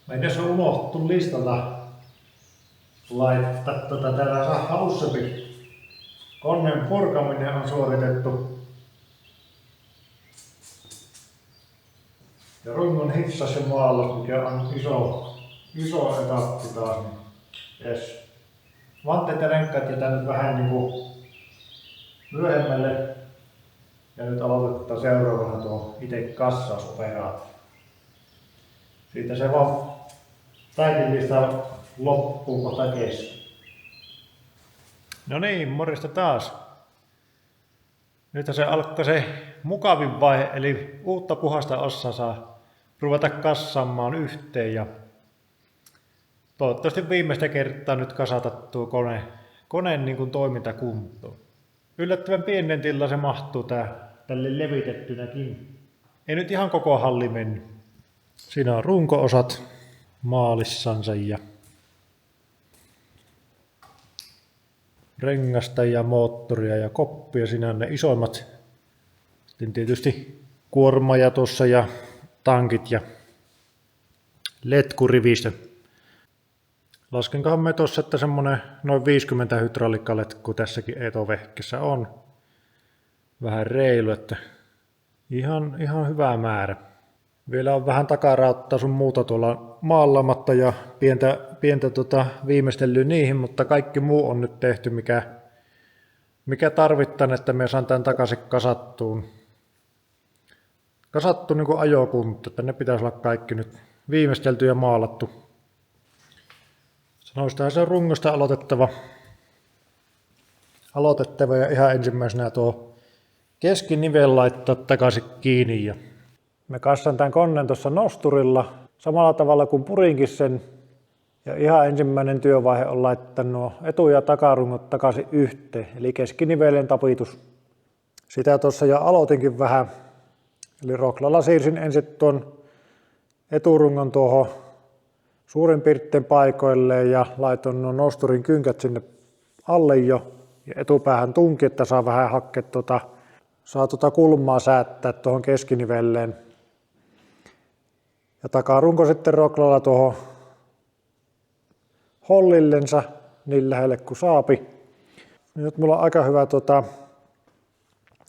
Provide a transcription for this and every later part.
Meidän on unohtu listalta laittaa täällä alussakin. Koneen purkaminen on suoritettu. Ja rungon hitsas ja maalla, mikä on iso etappi taas. Yes. Vanteet ja renkaat jätän nyt vähän niinku myöhemmälle. Ja nyt aloitetaan seuraavana tuo itse kassausoperaatio. Siitä se vaan täydellistä loppuu kohta kesken. No niin, morjesta taas. Nyt se alkaa se mukavin vaihe, eli uutta puhasta osaa saa ruveta kassaamaan yhteen ja toivottavasti viimeistä kertaa nyt kasata tuo koneen niin kuin toimintakuntoon. Yllättävän pienen tila se mahtuu tälle levitettynäkin. Ei nyt ihan koko halli mennyt. Siinä on runko-osat maalissansa ja rengasta ja moottoria ja koppia. Siinä on ne isoimmat. Sitten tietysti kuormaja tuossa ja tankit ja letkurivistö. Laskenkohan me tuossa, että semmonen noin 50 hydraulikkaletku tässäkin etovehkessä on. Vähän reilu, että ihan hyvä määrä. Vielä on vähän takarauttaa sun muuta tuolla maallamatta ja pientä viimeistelyä niihin, mutta kaikki muu on nyt tehty, mikä tarvittaan, että me saan tämän takaisin kasattu niin kuin ajokunto, että ne pitäisi olla kaikki nyt viimeistelty ja maalattu. Sanoistahan se on rungosta aloitettava ja ihan ensimmäisenä tuo keskinivel laittaa takaisin kiinni. Ja me kassan tämän koneen tuossa nosturilla samalla tavalla kuin purinkin sen. Ja ihan ensimmäinen työvaihe on laittaa nuo etu- ja takarungot takaisin yhteen, eli keskinivelen tapitus. Sitä tuossa jo aloitinkin vähän. Eli roklalla siirsin ensin tuon eturungon tuohon suurin piirtein paikoilleen ja laitoin nuo nosturin kynkät sinne alle jo. Ja etupäähän tunki, että saa vähän hakea saa kulmaa säättää tuohon keskinivelleen. Ja takarunko sitten roklalla tuohon hollillensa niin lähelle kuin saapi. Nyt mulla on aika hyvä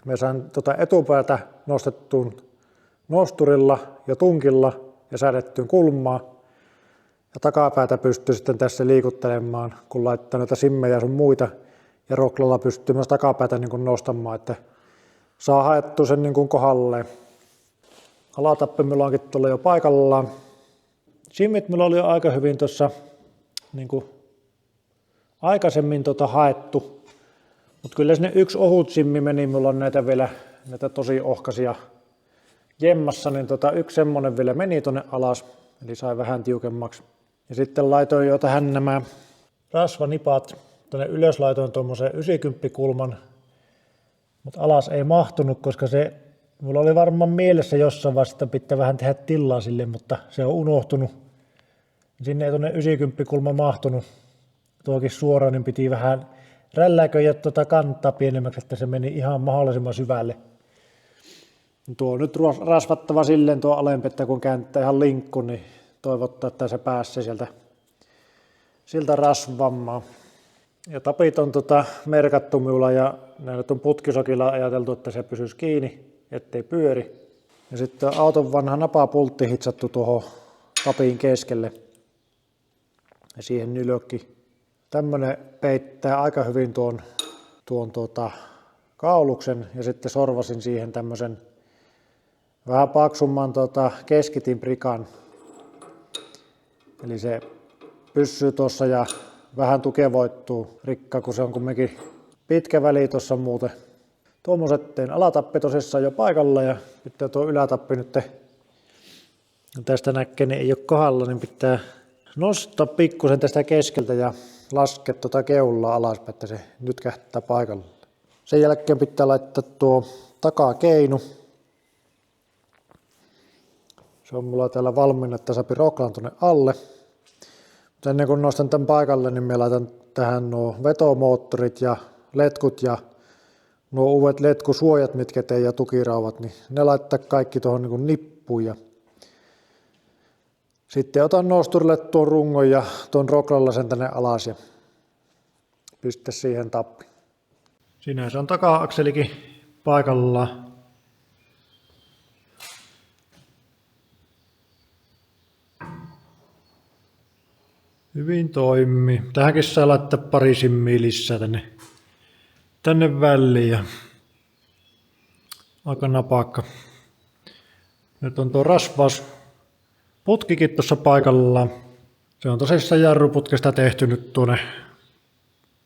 me saan etupäätä nostettuun nosturilla ja tunkilla ja säädettyyn kulmaa. Ja takapäätä pystyy sitten tässä liikuttelemaan, kun laittaa näitä simmejä ja sun muita. Ja roklalla pystyy myös takapäätä niin kuin nostamaan, että saa haettua sen niin kuin kohdalleen. Alatappi minulla onkin tuolla jo paikallaan. Simmit minulla oli jo aika hyvin tuossa niin kuin aikaisemmin haettu. Mutta kyllä sinne yksi ohut simmi meni, minulla on näitä vielä näitä tosi ohkaisia jemmassa, niin yksi semmonen vielä meni tonne alas, eli sai vähän tiukemmaksi. Ja sitten laitoin jo tähän nämä rasvanipat, tonne ylös laitoin tuommoisen 90-kulman, mutta alas ei mahtunut, koska mulla oli varmaan mielessä jossain vaiheessa, pitää vähän tehdä tilaa sille, mutta se on unohtunut. Sinne ei tuonne 90-kulma mahtunut. Tuokin suoraan, niin piti vähän rälläköjä kantaa pienemmäksi, että se meni ihan mahdollisimman syvälle. Tuo on nyt rasvattava silleen tuo alempi, että kun kääntää ihan linkku, niin toivottaa, että se pääsee sieltä rasvammaan. Ja tapit on merkattu minulla ja näillä on putkisokilla ajateltu, että se pysyisi kiinni, ettei pyöri. Ja sitten auton vanha napapultti hitsattu tuohon tapin keskelle. Ja siihen nylökki. Tämmönen peittää aika hyvin tuon kauluksen ja sitten sorvasin siihen tämmöisen vähän paksumman keskitimprikan. Eli se pysyy tuossa ja vähän tukevoittuu rikka, kun se on kumminkin pitkä väli tuossa muuten. Tuommoiset tein alatappi tosissaan jo paikalla ja pitää tuo ylätappi nyt, kun tästä näkee, niin ei ole kohdalla, niin pitää nostaa pikkusen tästä keskeltä ja laskea keulaa alaspäin, että se nyt kähtää paikalle. Sen jälkeen pitää laittaa tuo takakeinu. Se on mulla täällä valmiina, että saa roklan tuonne alle. Mutta ennen kuin nostan tämän paikalle, niin me laitan tähän nuo vetomoottorit ja letkut ja nuo uudet letkusuojat, mitkä tein ja tukirauvat, niin ne laittaa kaikki tuohon niin nippuun. Ja Sitten otan noosturille tuon rungon ja tuon roklalla sen tänne alas ja pistä siihen tappi. Siinä se on taka-akselikin paikallaan. Hyvin toimii. Tähänkin saa laittaa pari simmiä lisää tänne väliin ja aika napakka. Nyt on tuo rasvausputkikin tuossa paikallaan. Se on tosissaan jarruputkesta tehty nyt tuonne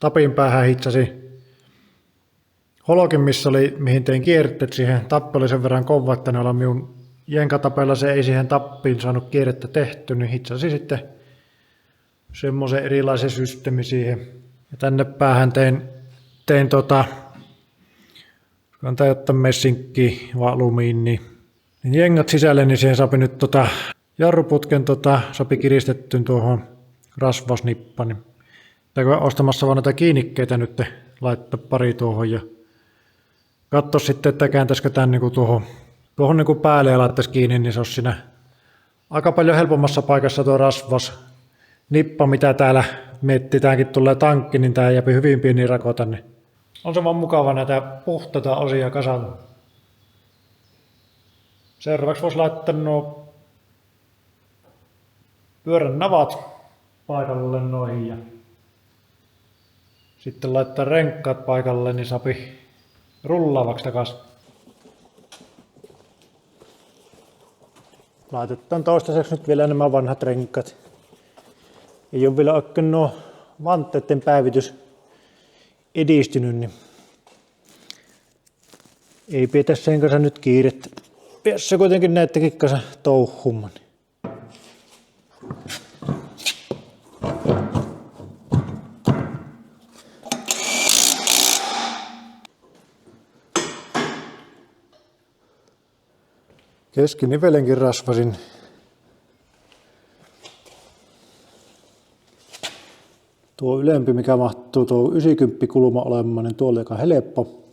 tapin päähän hitsasi holkin, mihin tein kierrettä. Siihen tappi oli sen verran kova, että ne olla minun jenkatapella se ei siihen tappiin saanut kierrettä tehty, niin hitsasi sitten semmoisen erilaisen systeemi siihen. Ja tänne päähän tein kantaa ottaa messinkkiä vai alumiini. Niin jengat sisälle, niin siihen saapi nyt jarruputken saapi kiristettyyn tuohon rasvausnippaan. Niin pitääkö ostamassa vaan näitä kiinnikkeitä nyt laittaa pari tuohon ja katso sitten, että kääntäisikö tämän niin tuohon niin päälle ja laittaisi kiinni, niin se olisi siinä aika paljon helpommassa paikassa tuo rasvausnippa, mitä täällä miettii. Tämäkin tulee tankki, niin tämä jää hyvin pieni rako tänne. On se vaan mukava näitä puhtaita osia kasata. Seuraavaksi voisi laittaa nuo pyörän navat paikalle noihin ja sitten laittaa renkkaat paikalle, niin sapi rullaavaksi takaisin. Laitetaan toistaiseksi nyt vielä nämä vanhat renkaat. Ei ole vielä oikein nuo vantteiden päivitys edistynyt, niin ei pidetä sen kanssa nyt kiirettä. Päässä kuitenkin näittäkin kanssa touhumaan. Keskinivelenkin rasvasin. Tuo ylempi, mikä mahtuu tuo 90 kulma olemaan, niin tuo oli aika helppo.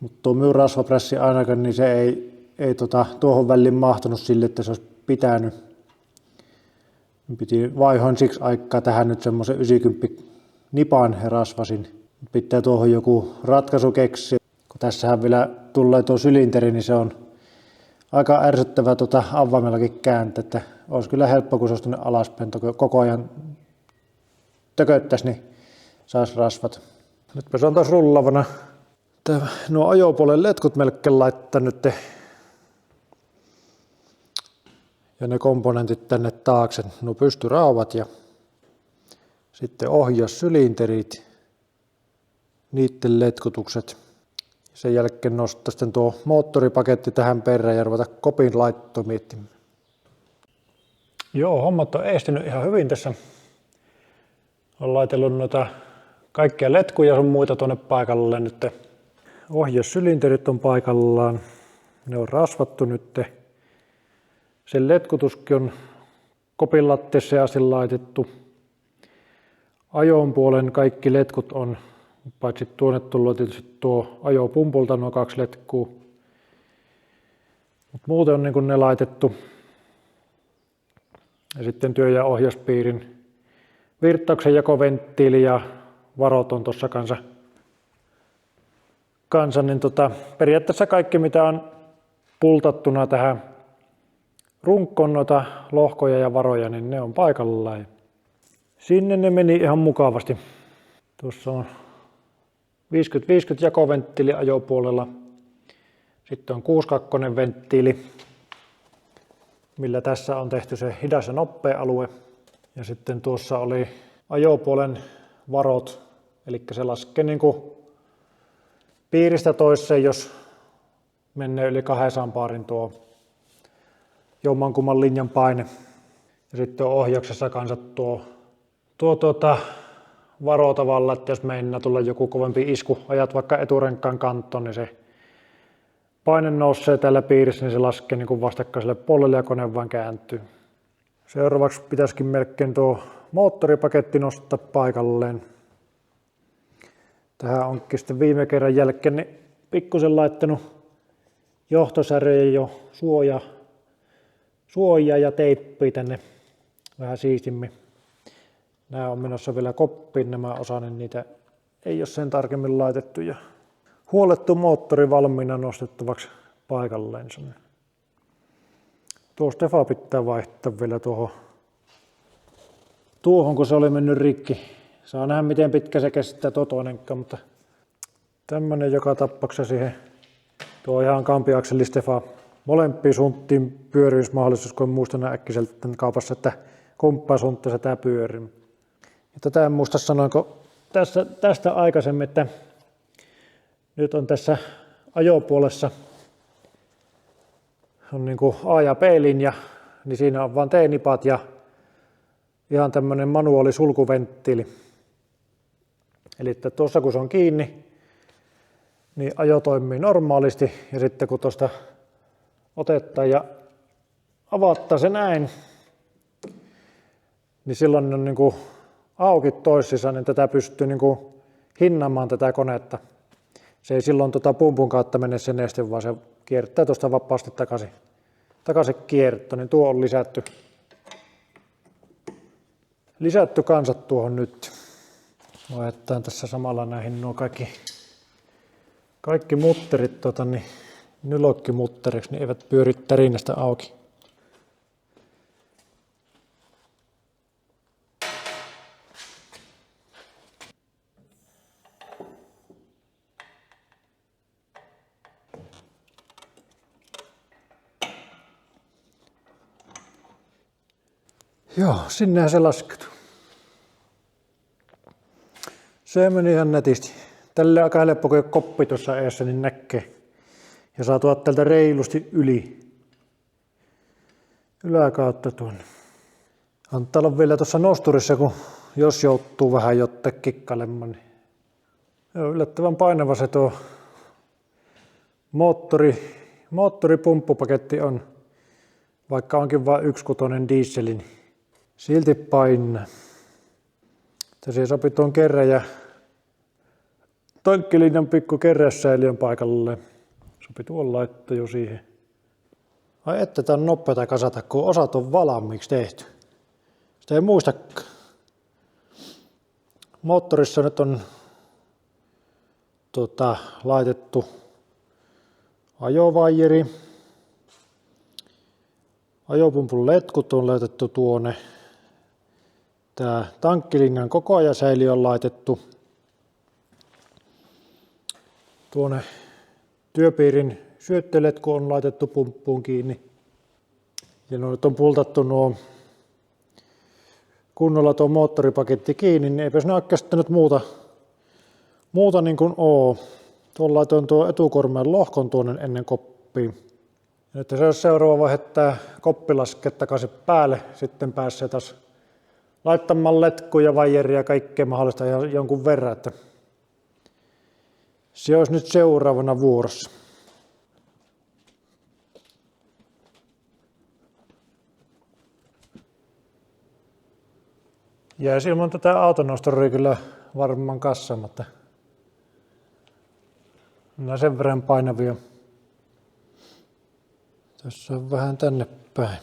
Mutta tuo minun rasvaprässi ainakaan, niin se ei tuohon väliin mahtunut sille, että se olisi pitänyt. Piti vaihoin siksi aikaa tähän nyt semmoisen 90 nipan ja rasvasin. Pitää tuohon joku ratkaisu keksiä. Kun tässähän vielä tulee tuo sylinteri, niin se on aika ärsyttävää avaimellakin kääntää. Että olisi kyllä helppo, kun se olisi tuonne alaspäin koko ajan tököttäisi, niin saisi rasvat. Nytpä se on taas rullavana. Nuo ajopuolen letkut melkein laittaa nyt ja ne komponentit tänne taakse. Nuo pystyrauvat ja sitten ohjaussylinterit, niiden letkutukset. Sen jälkeen nostaa sitten tuo moottoripaketti tähän perään ja ruveta kopin laittoa miettimään. Joo, hommat on estynyt ihan hyvin tässä. Olen laitellut noita kaikkia letkuja sun muita tuonne paikalle nyt. Ohjaussylinterit on paikallaan. Ne on rasvattu nyt. Sen letkutuskin on kopin lattiassa asti laitettu. Ajon puolen kaikki letkut on, paitsi tuonne tullut tietysti tuo ajopumpulta nuo 2 letkua. Mut muuten on niin kuin ne laitettu. Ja sitten työ- ja ohjauspiirin virtauksen jakoventtiili ja varot on tuossa kanssa niin periaatteessa kaikki mitä on pultattuna tähän runkkoon noita lohkoja ja varoja, niin ne on paikallaan. Sinne ne meni ihan mukavasti. Tuossa on 50-50 jakoventtiili ajopuolella. Sitten on 6-2 venttiili, millä tässä on tehty se hidas ja nopea alue. Ja sitten tuossa oli ajopuolen varot, eli se laskee niin kuin piiristä toiseen, jos menee yli 200 baarin tuo jommankumman linjan paine. Ja sitten on ohjauksessa kanssa tuo varo tavalla, että jos meinaa tulla joku kovempi isku, ajat vaikka eturenkkaan kantoon, niin se paine nousee täällä piirissä, niin se laskee niin kuin vastakkaiselle puolelle ja kone vaan kääntyy. Seuraavaksi pitäisikin melkein tuo moottoripaketti nostaa paikalleen. Tähän onkin sitten viime kerran jälkeen niin pikkusen laittanut johtosäröjä jo suojaa ja teippiä tänne vähän siistimmin. Nämä on menossa vielä koppiin nämä osa, niin niitä ei ole sen tarkemmin laitettu. Ja huollettu moottori valmiina nostettavaksi paikalleen. Tuo Stefa pitää vaihtaa vielä tuohon, kun se oli mennyt rikki. Saa nähdä, miten pitkä se kestää toinenkaan, mutta tämmönen joka tapauksessa siihen. Tuo on ihan kampiakseli Stefa. Molempiin suuntiin pyöryysmahdollisuus, kun en muista näin äkkiseltä kaupassa, että kumppaa suuntaan tämä pyörii. Ja tätä en muista sanoinko tästä aikaisemmin, että nyt on tässä ajopuolessa on niin kuin A- ja B-linja, niin siinä on vain T-nipat ja ihan tämmöinen manuaalisulkuventtiili. Eli että tuossa kun se on kiinni, niin ajo toimii normaalisti ja sitten kun tuosta otetaan ja avataan se näin, niin silloin on niin kuin auki toississa, niin tätä pystyy niin kuin hinnaamaan tätä konetta. Se ei silloin pumpun kautta mene se neste, vaan se kiertää tuosta vapaasti takaisin kierto, niin tuo on lisätty kansat tuohon nyt. Laitetaan tässä samalla näihin nuo kaikki mutterit niin nylokkimutteriksi, niin eivät pyöri tärinästä auki. Joo, sinnehän se lasketui. Se meni ihan netisti. Tälle aika helppo, kun koppi tuossa eessä, niin näkee. Ja saa tuoda tältä reilusti yläkautta tuonne. Antaa olla vielä tuossa nosturissa, kun jos joutuu vähän jotta kikkailemaan. Niin joo, yllättävän painava se tuo moottoripumpupaketti on. Vaikka onkin vain 1.6 dieseli, niin silti painaa. Tässä sopi tuon kerran ja tankkilinjan pikku kerrässäiliön paikalle. Sopi tuon laittaa jo siihen. Ai että tää on nopeata kasata, kun osat on valmiiksi tehty. Sitä ei muistakaan. Moottorissa nyt on laitettu ajovaijeri. Ajopumpun letkut on laitettu tuonne. Tää tankkilinjan kokoajasäiliö on laitettu tuonne. Työpiirin syöttöletku on laitettu pumppuun kiinni. Ja nyt on pultattu kunnolla tuo moottoripaketti kiinni, niin eipä sinne ole kestänyt muuta niin kuin oo. Tuolla laitoin tuo etukormeen lohkon tuonne ennen koppiin. Ja nyt se on seuraava vaihe, että koppi laskee takaisin päälle, sitten pääsee taas laittamaan letkuja, vaijeria ja kaikkea mahdollista ja jonkun verran, että se olisi nyt seuraavana vuorossa. Jäisi ilman tätä autonostoria kyllä varmaan kassaan, mutta nämä sen verran painavia. Tässä on vähän tänne päin.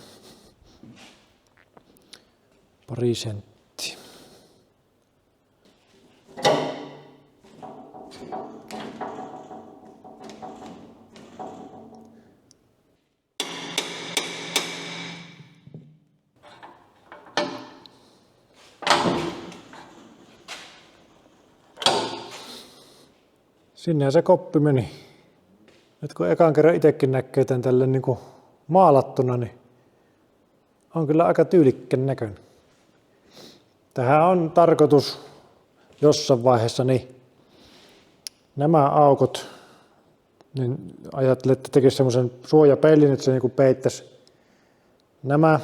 Pari senttiä. Sinnehän se koppi meni. Nyt kun ekan kerran itsekin näkee tämän tälle niin kuin maalattuna, niin on kyllä aika tyylikkän näköinen. Tähän on tarkoitus jossain vaiheessa niin nämä aukot, niin ajattelin, että tekisi semmoisen suojapeilin, että se niin kuin peittäisi nämä.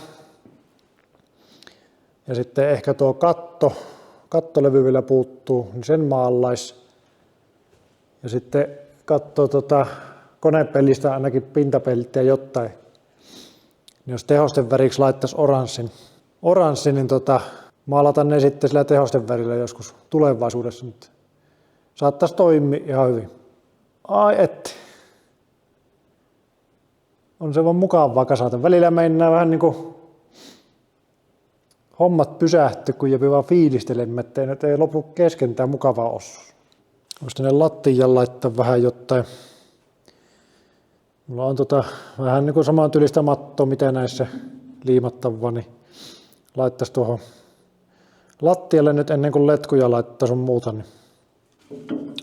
Ja sitten ehkä tuo kattolevy vielä puuttuu, niin sen maalaisi. Ja sitten katsoo konepellistä ainakin pintapeltiä jotain. Niin jos tehosten väriksi laittaisi oranssin, niin maalata ne sitten sillä tehosten värillä joskus tulevaisuudessa. Nyt saattaisi toimia ihan hyvin. Ai et. on se vaan mukavaa kasata. Välillä mennään vähän niin kuin hommat pysähtyy, kun jopi vaan fiilistelemme, ettei nyt ei lopu kesken tämä mukava osuus. Voisi tänne lattiaan laittaa vähän jotain. Mulla on vähän niin kuin samantyylistä mattoa, mitä näissä liimattavaa, niin laittaisi tuohon lattialle nyt ennen kuin letkuja laittaa sun muuta. Niin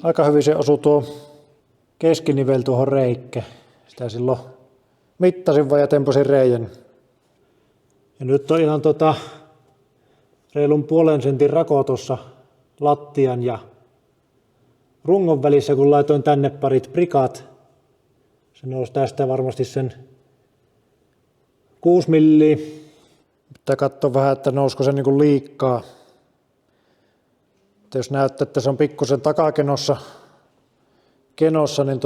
aika hyvin se osuu tuo keskinivel tuohon reikkään. Sitä silloin mittasin vaan ja temposin reijän. Ja nyt on ihan reilun puolen sentin rako tuossa lattian ja rungon välissä, kun laitoin tänne parit prikat. Se nousi tästä varmasti sen 6 milliä. Pitää katsoa vähän, että nousiko se niin liikkaa. Jos näyttää, että se on pikkusen takakenossa, niin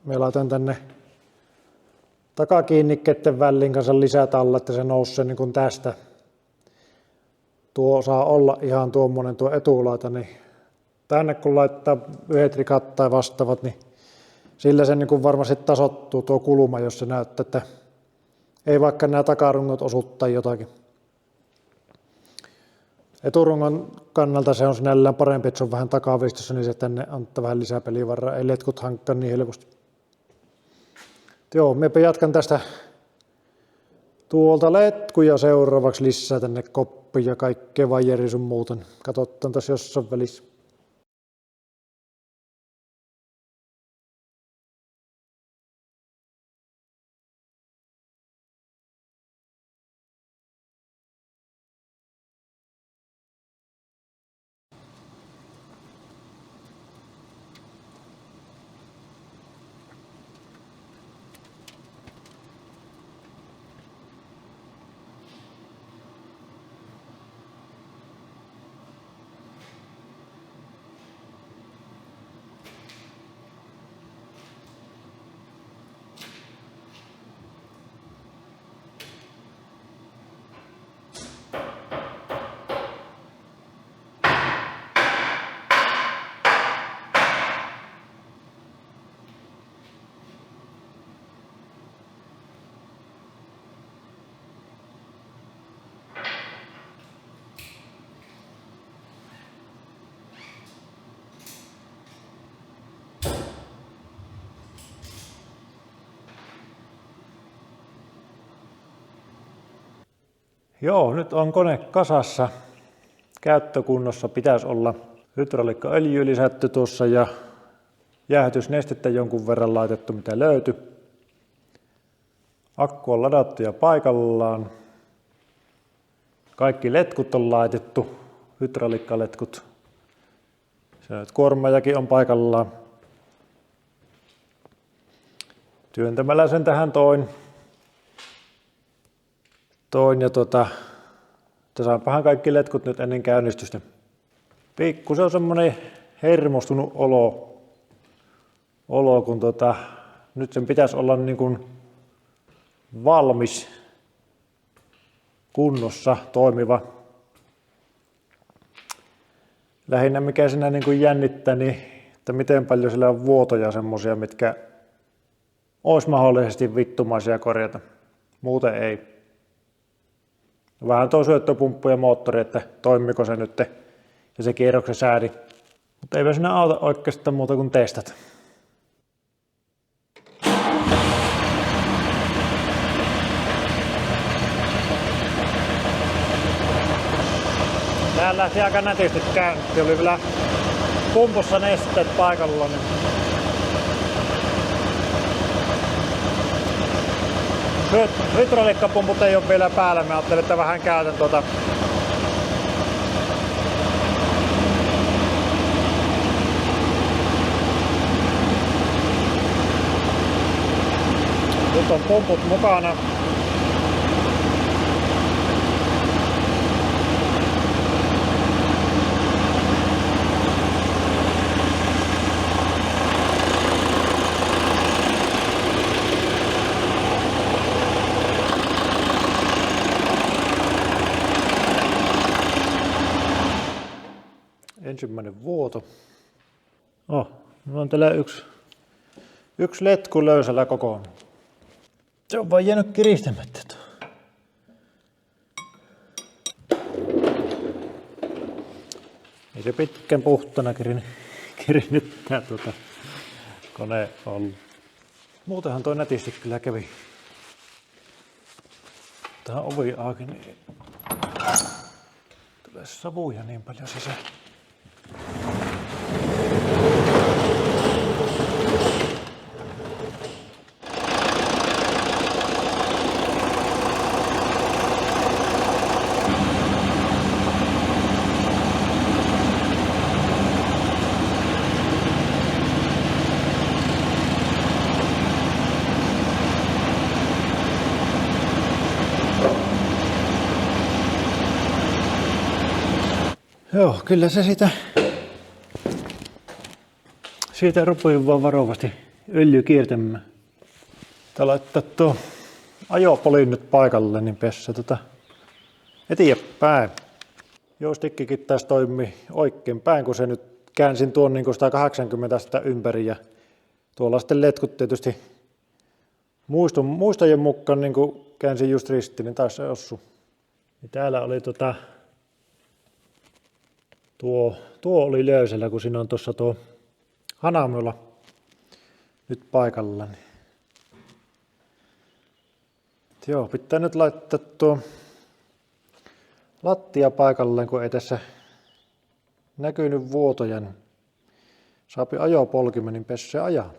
me laitan tänne takakiinnikkeiden väliin kanssa lisätä alla, että se nousee niin kuin tästä. Tuo saa olla ihan tuommoinen tuo etulaita, niin tänne kun laittaa yhdet rikat tai vastaavat, niin sillä se niin kuin varmasti tasoittuu tuo kulma, jos se näyttää, että ei vaikka nämä takarungot osuttaa jotakin. Eturungon kannalta se on sinällään parempi, että se on vähän takavistossa, niin se tänne antaa vähän lisää pelivaraa. Ei letkut hankkaa niin helposti. Joo, minäpä jatkan tästä tuolta letkuja seuraavaksi lisää tänne koppiin ja kaikkea vajeri sun muuta. Katsotaan tässä jossain välissä. Joo, nyt on kone kasassa. Käyttökunnossa pitäisi olla hydrauliikkaöljyä lisätty tuossa ja jäähdytysnestettä jonkun verran laitettu, mitä löytyi. Akku on ladattu ja paikallaan. Kaikki letkut on laitettu, hydrauliikkaletkut. Kuormajakin on paikallaan. Työntämällä sen tähän toin ja saanpahan kaikki letkut nyt ennen käynnistystä. Pikku se on semmonen hermostunut olo kun nyt sen pitäisi olla niin kuin valmis, kunnossa, toimiva. Lähinnä mikä siinä niin kuin jännittää, niin että miten paljon sillä on vuotoja semmosia, mitkä olisi mahdollisesti vittumaisia korjata. Muuten ei. Vähän tuo syöttöpumppu ja moottori, että toimiko se nyt ja se kierroksen säädi. Mutta eipä sinä auta oikeastaan muuta kuin testata. Tää lähti aika nätisti käyntiin. Oli vielä pumpussa nesteet paikalla. Niin hydrauliikkapumput ei ole vielä päällä. Mä ajattelin, että vähän käytän Nyt on pumput mukana. Ensimmäinen vuoto. Minulla on täällä yksi letku löysällä kokonaan. Se on vaan jäänyt kiristämättä tuo. Ei se pitkän puhtana kirinyt tää kone ollut. Muutenhan toi nätisti kyllä kävi. Tää ovi auki, niin tulee savuja niin paljon sisään. Joo, kyllä se siitä rupeaa vaan varovasti öljy kiertämään. Tää laittaa tuo ajopoliin nyt paikalle, niin pessä eteenpäin. Joystickikin tässä toimii oikein päin, kun se nyt käänsin tuon niin 180 ympäri ja tuolla sitten letkut tietysti muistojen mukaan niin käänsin just ristiin, niin taas se osu. Ja täällä oli tuo oli löysällä, kun siinä on tuossa tuo hanamyllä nyt paikalla. Niin. Joo, pitää nyt laittaa tuo lattia paikalleen, kun ei tässä näkynyt vuotoja. Niin saapi ajopolkimen, niin pessee ajaa.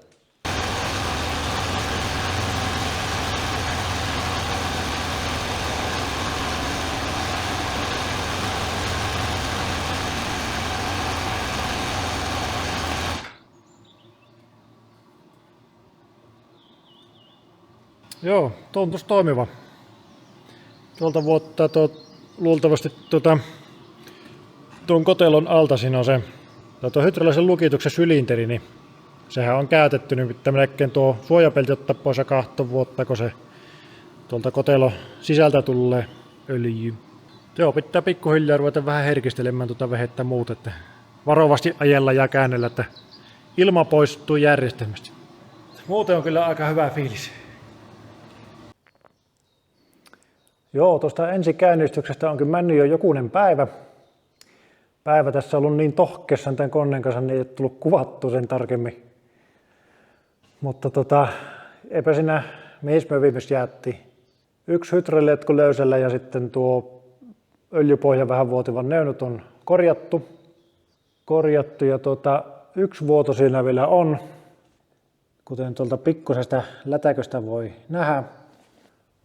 Joo, tuntuisi toimiva. Tuolta vuottaa luultavasti tuon kotelon alta siinä on se hydraulisen lukituksen sylinteri, niin sehän on käytetty, niin pitää melkein tuo suojapelti ottaa pois ja kahto vuottako se tuolta kotelon sisältä tulee öljy. Joo, pitää pikkuhiljaa ruveta vähän herkistelemään vehettä muut, että varovasti ajella ja käännellä, että ilma poistuu järjestelmästä. Muuten on kyllä aika hyvä fiilis. Joo, tuosta ensikäynnistyksestä onkin mennyt jo jokunen päivä. Päivä tässä on ollut niin tohkeassa tämän koneen kanssa, niin ei ole tullut kuvattua sen tarkemmin. Mutta eipä siinä, mihin me viimeksi jäättiin. Yksi hydrauliletku löysällä ja sitten tuo öljypohja vähän vuotivan neunut on korjattu ja yksi vuoto siinä vielä on, kuten tuolta pikkusesta lätäköstä voi nähdä.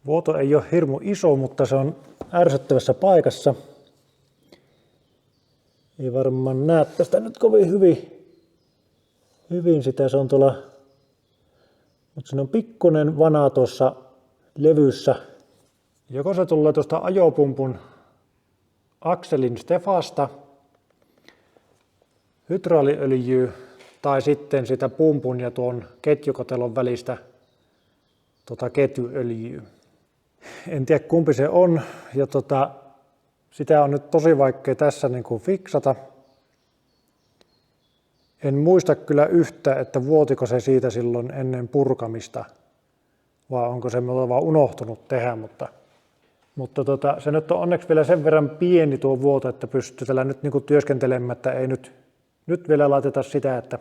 Vuoto ei ole hirmu iso, mutta se on ärsyttävässä paikassa. Ei varmaan näe tästä nyt kovin hyvin sitä, se on tuolla, mutta siinä on pikkuinen vana tuossa levyssä. Joko se tulee tuosta ajopumpun akselin stefasta, hydrauliöljyä tai sitten sitä pumpun ja tuon ketjukotelon välistä ketjuöljyä. En tiedä kumpi se on ja sitä on nyt tosi vaikea tässä niin kuin fiksata. En muista kyllä yhtä, että vuotiko se siitä silloin ennen purkamista vai onko se minulla vaan unohtunut tehdä, mutta se nyt on onneksi vielä sen verran pieni tuo vuoto, että pystyy tällä nyt niin kuin työskentelemään, että ei nyt vielä laiteta sitä, että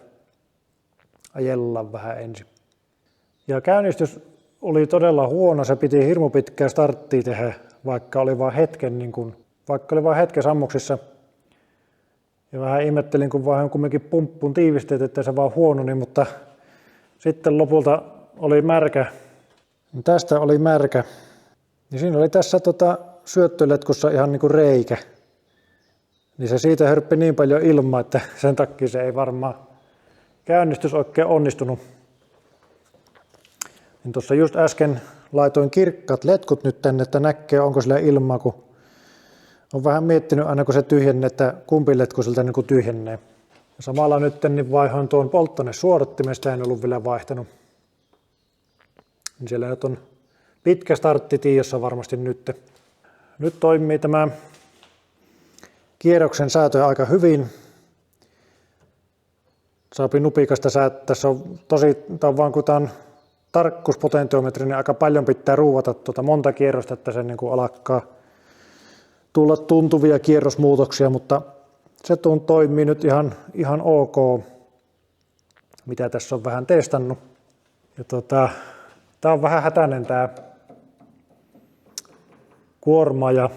ajellaan vähän ensin. Ja käynnistys oli todella huono, se piti hirmu pitkää starttia tehdä, vaikka oli vain hetken sammuksissa. Ja vähän ihmettelin, kun vaan kumminkin pumppun tiivisteet, että se vaan huononi, mutta sitten lopulta oli märkä. Tästä oli märkä. Ja siinä oli tässä syöttöletkussa ihan niin kuin reikä. Niin se siitä hörppi niin paljon ilmaa, että sen takia se ei varmaan käynnistys oikein onnistunut. Niin tuossa just äsken laitoin kirkkaat letkut nyt tänne, että näkee onko sillä ilmaa, kun on vähän miettinyt aina kun se tyhjennee, että kumpi letku siltä niin kuin tyhjennee. Ja samalla nyt niin vaihoin tuon polttoainesuodattimen, sitä en ollut vielä vaihtanut. Niin siellä nyt on pitkä startti tiossa varmasti nyt. Nyt toimii tämä kierroksen säätö aika hyvin. Saapi nupikasta säätää. Tässä on tosi, tämä on vaan kun tämä on tarkkuuspotentiometri, niin aika paljon pitää ruuvata monta kierrosta, että se niin kuin alkaa tulla tuntuvia kierrosmuutoksia, mutta se toimii nyt ihan ok, mitä tässä on vähän testannut. Ja tää on vähän hätäinen tää kuorma ja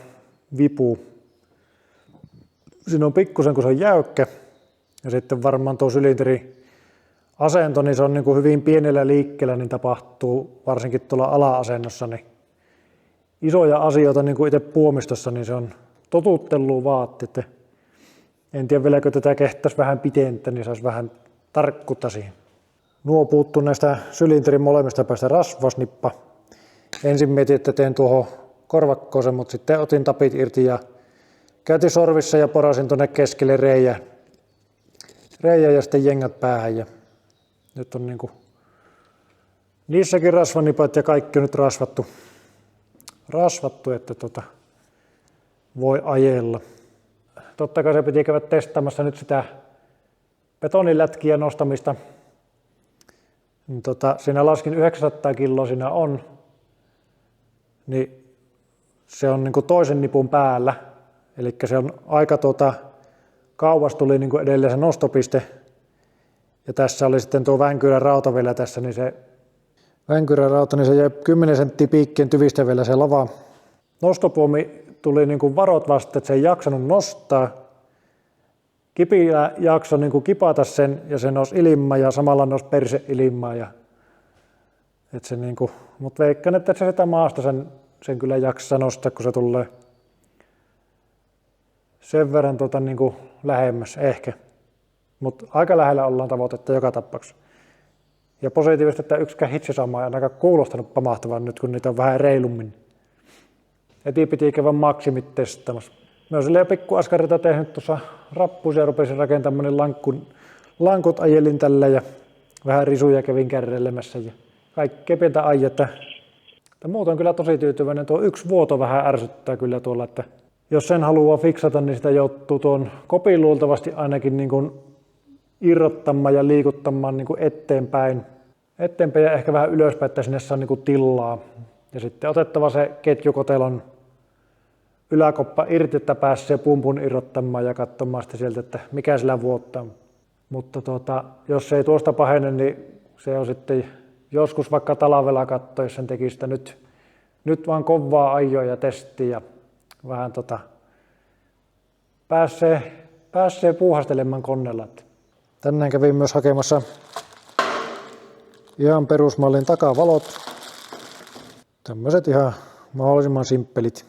vipu. Siinä on pikkusen, kun se on jäykkä, ja sitten varmaan tuo sylinteri asento, niin se on niin kuin hyvin pienellä liikkeellä, niin tapahtuu varsinkin tuolla ala-asennossa, niin isoja asioita niin kuin itse puomistossa, niin se on totuttelua vaatti. En tiedä vieläkö tätä kehtäisi vähän pitentää, niin saisi vähän tarkkuutta siihen. Nuo puuttuu näistä sylinterin molemmista päästä rasvasnippa. Ensin mietin, että teen tuohon korvakkoon, mutta sitten otin tapit irti ja käytin sorvissa ja porasin tuonne keskelle reijä ja sitten jengät päähän. Ja nyt on niinku niissäkin rasvanipat ja kaikki on nyt rasvattu, että voi ajella. Totta kai se piti käydä testaamassa nyt sitä betonilätkiä nostamista. Siinä laskin 900 kiloa siinä on, niin se on niin kuin toisen nipun päällä. Eli se on aika kauas tuli niin kuin edelleen se nostopiste. Ja tässä oli sitten tuo vänkyrän rauta vielä tässä, niin se vänkyrän rauta, niin se jäi 10 senttiä piikkien tyvistä vielä se lava. Nostopuomi tuli niin kuin varot vasta, että se ei jaksanut nostaa. Kipilä jaksoi niin kuin kipata sen ja se nousi ilmaan ja samalla nousi perse ilmaan. Niin mutta veikkaan, että se sitä maasta sen kyllä jaksaa nostaa, kun se tulee sen verran niin kuin lähemmäs ehkä. Mutta aika lähellä ollaan tavoitetta joka tapauksessa. Ja positiivisesti, että yksikään hitsisama ei ainakaan kuulostanut pamahtavan nyt, kun niitä on vähän reilummin. Heti piti käydä maksimit testaamassa. Mä oon silleen pikkuaskarita tehnyt tuossa rappuisia ja rupesin rakentamaan lankut ajelin tällä ja vähän risuja kävin kärrelemässä ja kaikkea pientä aijetta. Muuten on kyllä tosi tyytyväinen. Tuo yksi vuoto vähän ärsyttää kyllä tuolla, että jos sen haluaa fiksata, niin sitä joutuu tuon kopin luultavasti ainakin niin kuin irrottamaan ja liikuttamaan niin kuin eteenpäin ja ehkä vähän ylöspäin, että sinne saa niin kuin tilaa. Ja sitten otettava se ketjukotelon yläkoppa irti, että pääsee pumpun irrottamaan ja katsomaan sitten sieltä, että mikä sillä vuottaa. Mutta jos ei tuosta pahene, niin se on sitten joskus vaikka talvella katsoa, jos sen teki sitä nyt vaan kovaa ajoa ja testiä ja vähän pääsee puuhastelemaan koneella. Tänään kävin myös hakemassa ihan perusmallin takavalot. Tämmöiset ihan mahdollisimman simppelit.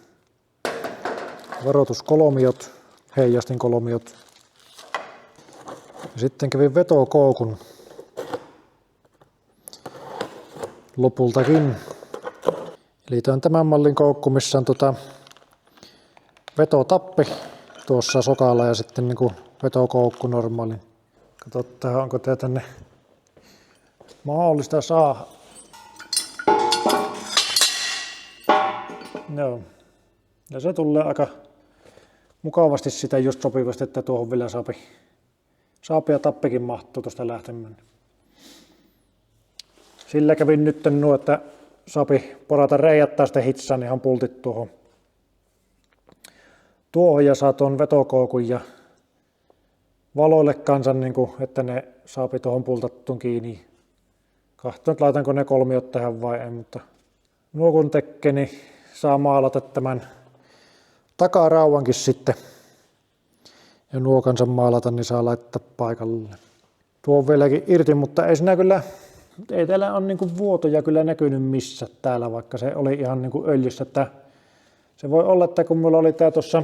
Varoituskolmiot, heijastinkolmiot. Ja sitten kävin vetokoukun lopultakin. Eli tämä on tämän mallin koukku, missä on vetotappi tuossa sokalla ja sitten niin kuin vetokoukku normaali. Katsotaan, onko tämä tänne mahdollista saada. Joo. Ja se tulee aika mukavasti sitä just sopivasti, että tuohon vielä saapi ja tappikin mahtuu tuosta lähtemään. Sillä kävin nyt että saapi porata reijättää sitten hitsaan ihan pultit tuohon ja saa tuon vetokoukun ja valoille kanssa, niin kuin, että ne saapi tuohon pultattuun kiinni. Kahtoon, että laitanko ne kolmiot tähän vai ei, mutta nuo kun tekee, niin saa maalata tämän takarauankin sitten. Ja nuo kanssa maalata, niin saa laittaa paikalle. Tuo on vieläkin irti, mutta ei täällä ole niin vuotoja kyllä näkynyt missä täällä, vaikka se oli ihan niin öljyssä. Että se voi olla, että kun mulla oli tää tuossa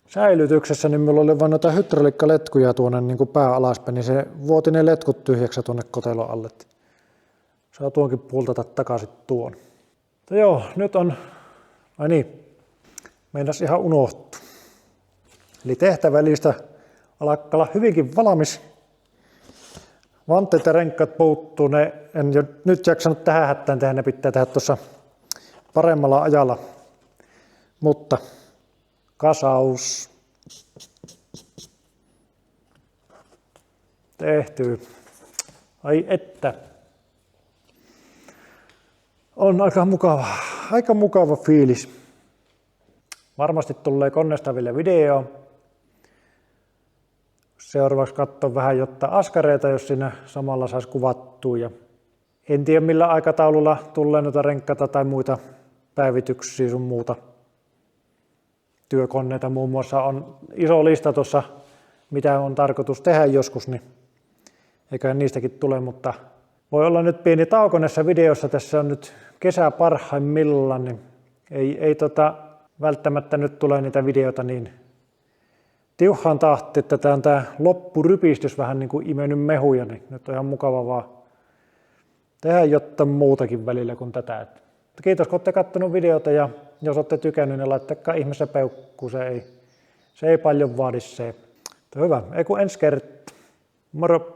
säilytyksessä, niin mulla oli vain noita hydraulikkaletkuja tuonne niin pää alaspäin, niin se vuoti ne letkut tyhjäksi tuonne kotelon alle. Saa tuonkin pultata takaisin tuon. Mutta joo, nyt on, ai niin, meinas ihan unohtu. Eli tehtävälistä alkaa olla hyvinkin valmis. Vanteet ja renkaat puuttuu, ne en jo nyt jaksanut tähän hättään tehdä, ne pitää tehdä tuossa paremmalla ajalla. Mutta kasaus tehty. Ai että. On aika mukava fiilis. Varmasti tulee konnestaville video. Seuraavaksi katson vähän jotta askareita, jos siinä samalla saisi kuvattua. Ja en tiedä millä aikataululla tulee noita renkkata tai muita päivityksiä sun muuta. Työkoneita muun muassa on iso lista tuossa, mitä on tarkoitus tehdä joskus, niin eikä niistäkin tule, mutta voi olla nyt pieni tauko näissä videoissa. Tässä on nyt kesä parhaimmillaan, niin ei välttämättä nyt tule niitä videoita niin tiuhaan tahti, että tämä loppurypistys vähän niin kuin imennyt mehuja, niin nyt on ihan mukava vaan tehdä jotain muutakin välillä kuin tätä. Kiitos kun olette kattonut videota ja jos olette tykännyt, niin laittakaa ihmeessä peukku, se ei paljon vaadi se. Hyvä, ei kun ensi kertaa. Moro!